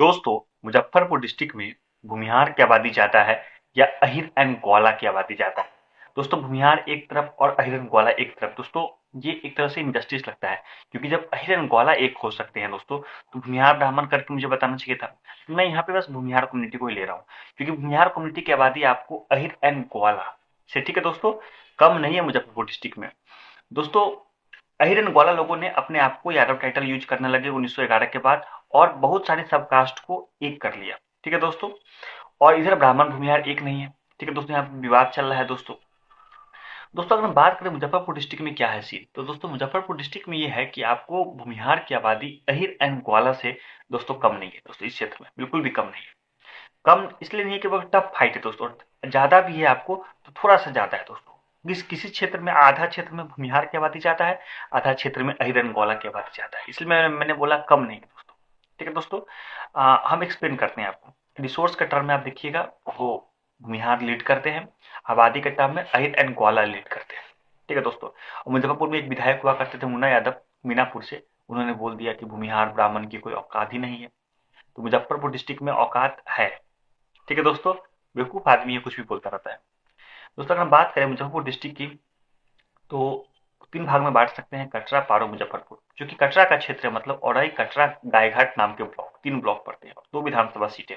दोस्तों, मुजफ्फरपुर डिस्ट्रिक्ट में भूमिहार की आबादी ज्यादा है या अहिर एंड ग्वाला की आबादी ज्यादा है? दोस्तों, भूमिहार एक तरफ और अहिर एंड ग्वाला एक तरफ। दोस्तों, ये एक तरह से इंजस्टिस लगता है, क्योंकि जब अहिर एंड ग्वाला एक हो सकते हैं दोस्तों, तो भूमिहार ब्राह्मण करके मुझे बताना चाहिए था। मैं यहाँ पे बस भूमिहार कम्युनिटी को ही ले रहा हूँ, क्योंकि भूमिहार कम्युनिटी की आबादी आपको अहिर एंड ग्वाला से, ठीक है दोस्तों, कम नहीं है मुजफ्फरपुर डिस्ट्रिक्ट में। दोस्तों, अहिर एंड ग्वाला लोगों ने अपने आप को यादव टाइटल यूज करने लगे 1911 के बाद, और बहुत सारे सब कास्ट को एक कर लिया। ठीक है दोस्तों, और इधर ब्राह्मण भूमिहार एक नहीं है। ठीक है दोस्तों, यहाँ पे विवाद चल रहा है दोस्तों। दोस्तों, अगर हम बात करें मुजफ्फरपुर डिस्ट्रिक्ट में क्या है सीन, तो दोस्तों मुजफ्फरपुर डिस्ट्रिक्ट में ये है कि आपको भूमिहार की आबादी अहिर एंड ग्वाला से दोस्तों कम नहीं है। दोस्तों, इस क्षेत्र में बिल्कुल भी कम नहीं है। कम इसलिए नहीं है कि वो टफ फाइट है दोस्तों, ज्यादा भी है आपको तो थोड़ा सा ज्यादा है दोस्तों। किसी क्षेत्र में आधा क्षेत्र में भूमिहार की आबादी ज्यादा है, आधा क्षेत्र में अहिर एंड ग्वाला की आबादी ज्यादा है, इसलिए मैंने बोला कम नहीं है दोस्तों। ठीक है दोस्तों, हम एक्सप्लेन करते हैं आपको। रिसोर्स के टर्म में आप देखिएगा, वो भूमिहार लीड करते हैं। आबादी के टर्म में अहिर एंड ग्वाला लीड करते हैं। ठीक है दोस्तों, और मुजफ्फरपुर में एक विधायक हुआ करते थे मुन्ना यादव, मीनापुर से। उन्होंने बोल दिया कि भूमिहार ब्राह्मण की कोई औकात ही नहीं है। तो मुजफ्फरपुर डिस्ट्रिक्ट में औकात है। ठीक है दोस्तों, बेवकूफ आदमी है, कुछ भी बोलता रहता है। दोस्तों, अगर हम बात करें मुजफ्फरपुर डिस्ट्रिक्ट की, तो तीन भाग में बांट सकते हैं, कटरा, पारो, मुजफ्फरपुर। जो कि कटरा का क्षेत्र है, मतलब औराई, कटरा, गायघाट नाम के ब्लॉक, तीन ब्लॉक पड़ते हैं, दो विधानसभा सीटें।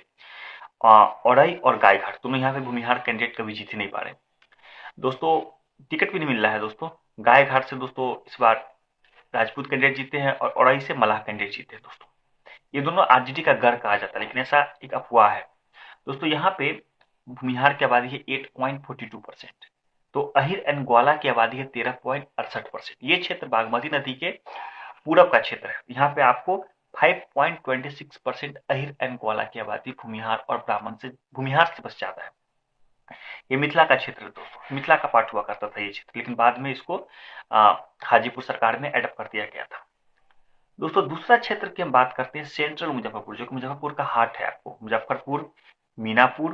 औराई और गायघाट दोनों यहाँ पे भूमिहार कैंडिडेट कभी जीत ही नहीं पा रहे दोस्तों। टिकट भी नहीं मिल रहा है दोस्तों। गायघाट से दोस्तों इस बार राजपूत कैंडिडेट जीते हैं, और औराई से मलाह कैंडिडेट जीते हैं दोस्तों। ये दोनों आरजेडी का गढ़ कहा जाता है, लेकिन ऐसा एक अफवाह है दोस्तों। यहाँ पे भूमिहार की आबादी है 8.42%। तो अहिर एंड ग्वाला की आबादी है 13.68%। ये क्षेत्र बागमती नदी के पूरब का क्षेत्र है। यहाँ पे आपको 5.26% अहिर एंड ग्वाला की आबादी भूमिहार और ब्राह्मण से, भूमिहार से बस ज्यादा है। ये मिथिला का क्षेत्र है दोस्तों, मिथिला का पार्ट हुआ करता था ये क्षेत्र, लेकिन बाद में इसको हाजीपुर सरकार ने एडप्ट कर दिया गया था दोस्तों। दूसरा क्षेत्र की हम बात करते हैं सेंट्रल मुजफ्फरपुर, जो कि मुजफ्फरपुर का हार्ट है। आपको मुजफ्फरपुर, मीनापुर,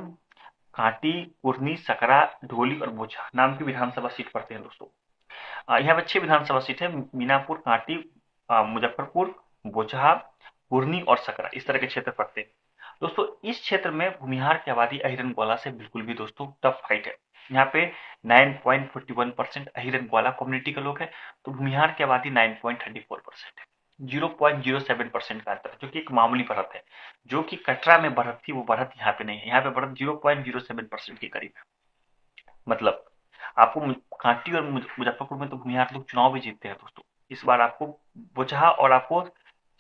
कांटी, कुरनी, सकरा, ढोली और बोचहा नाम की विधानसभा सीट पड़ते हैं दोस्तों। यहाँ पे 6 विधानसभा सीट है, मीनापुर, कांटी, मुजफ्फरपुर, बोचहा, कुरनी और सकरा, इस तरह के क्षेत्र पड़ते हैं दोस्तों। इस क्षेत्र में भूमिहार की आबादी अहिरन ग्वाला से बिल्कुल भी दोस्तों टफ फाइट है। यहाँ पे 9.41% अहिरन ग्वाला कम्युनिटी के लोग हैं, तो भूमिहार की आबादी 9.34% है। 0.07% का अंतर, जो कि एक मामूली बढ़त है। जो कि कटरा में बढ़त थी, वो बढ़त यहाँ पे नहीं है। यहाँ पे बढ़त 0.07% के करीब है। मतलब आपको कांटी और मुजफ्फरपुर में तो भूमिहार लोग चुनाव भी जीतते हैं दोस्तों। इस बार आपको बोचहा और आपको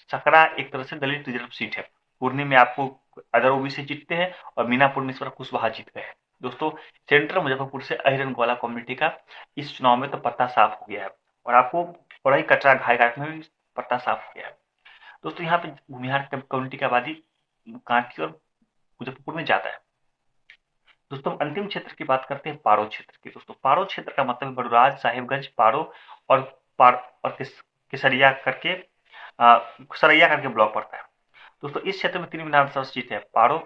सकरा एक तरह से दलित रिजर्व सीट है। कुरनी में आपको अदर ओबीसी जीतते हैं, और मीनापुर में इस बार कुशवाहा जीत गए हैं दोस्तों। सेंट्रल मुजफ्फरपुर से अहिरन ग्वाला कम्युनिटी का इस चुनाव में तो पत्ता साफ हो गया है, और आपको बड़ा ही कटरा घाईघाट में भी पत्ता साफ हो गया है दोस्तों। यहाँ पे भूमिहार कम्युनिटी की आबादी कांटी और मुजफ्फरपुर में ज्यादा है दोस्तों। अंतिम क्षेत्र की बात करते हैं पारो क्षेत्र की दोस्तों। पारो क्षेत्र का मतलब है बड़ुराज, साहिबगंज, पारो और पार और केसरिया करके सरैया करके ब्लॉक पड़ता है दोस्तों। इस क्षेत्र में 3 विधानसभा सीट है, पारो,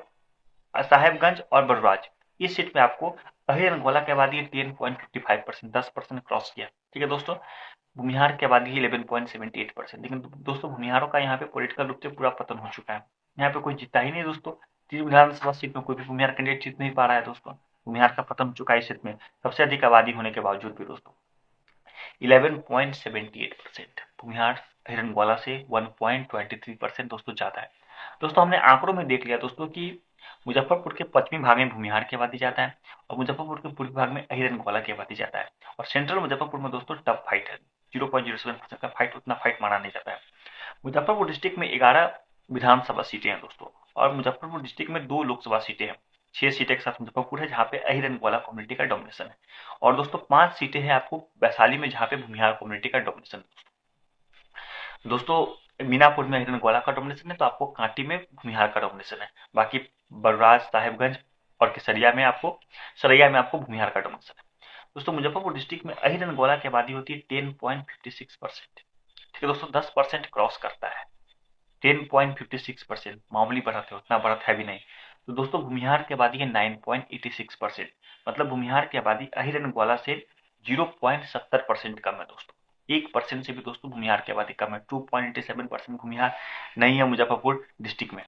साहेबगंज और बड़ुराज। इस सीट में आपको अहिर एंड ग्वाला की आबादी 10.55%, 10% क्रॉस किया। ठीक है दोस्तों, भूमिहार की आबादी 11.78%। लेकिन दोस्तों, भूमिहारों का यहाँ पे पॉलिटिकल रूप से पूरा पतन हो चुका है। यहाँ पे कोई जीता ही नहीं दोस्तों। 3 विधानसभा सीट में कोई भी भूमिहार कैंडिडेट जीत नहीं पा रहा है दोस्तों। भूमिहार का पतन हो चुका है इस क्षेत्र में, सबसे अधिक आबादी होने के बावजूद भी दोस्तों। 11.78%। भूमिहार हिरन ग्वाला से 1.23% दोस्तों ज्यादा है दोस्तों। हमने आंकड़ों में देख लिया दोस्तों कि मुजफ्फरपुर के पश्चिमी भाग में भूमिहार की आबादी ज्यादा है, और मुजफ्फरपुर के पूर्वी भाग में हिरन ग्वाला की आबादी ज्यादा है। और सेंट्रल मुजफ्फरपुर में दोस्तों टफ फाइट है, 0.07% का फाइट, उतना फाइट माना नहीं जाता है। मुजफ्फरपुर डिस्ट्रिक्ट में 11 विधानसभा सीटें हैं दोस्तों, और मुजफ्फरपुर डिस्ट्रिक्ट में 2 लोकसभा सीटें हैं। 6 सीटें के साथ मुजफ्फरपुर है, जहाँ पे अहिर एंड ग्वाला कम्युनिटी का डोमिनेशन है। और दोस्तों 5 सीटें हैं आपको वैशाली में, जहाँ पे भूमिहार कम्युनिटी का डोमिनेशन है दोस्तों। मीनापुर में अहिर एंड ग्वाला का डोमिनेशन है, तो आपको कांटी में भूमिहार का डोमिनेशन है। बाकी बलराज, साहेबगंज और केसरिया में आपको, सरैया में आपको भूमिहार का डोमिनेशन है दोस्तों। मुजफ्फरपुर डिस्ट्रिक्ट में अहिर एंड ग्वाला की आबादी होती है 10.56%। ठीक है दोस्तों, 10% क्रॉस करता है। 10.56%, मामूली बढ़त है, उतना बढ़त है भी नहीं। तो दोस्तों, भूमिहार की आबादी है 9.86%। मतलब भूमिहार की आबादी अहिर एंड ग्वाला से 0.70% कम है दोस्तों। 1% से भी दोस्तों भूमिहार की आबादी कम है। 2.87% भूमिहार नहीं है मुजफ्फरपुर डिस्ट्रिक्ट में।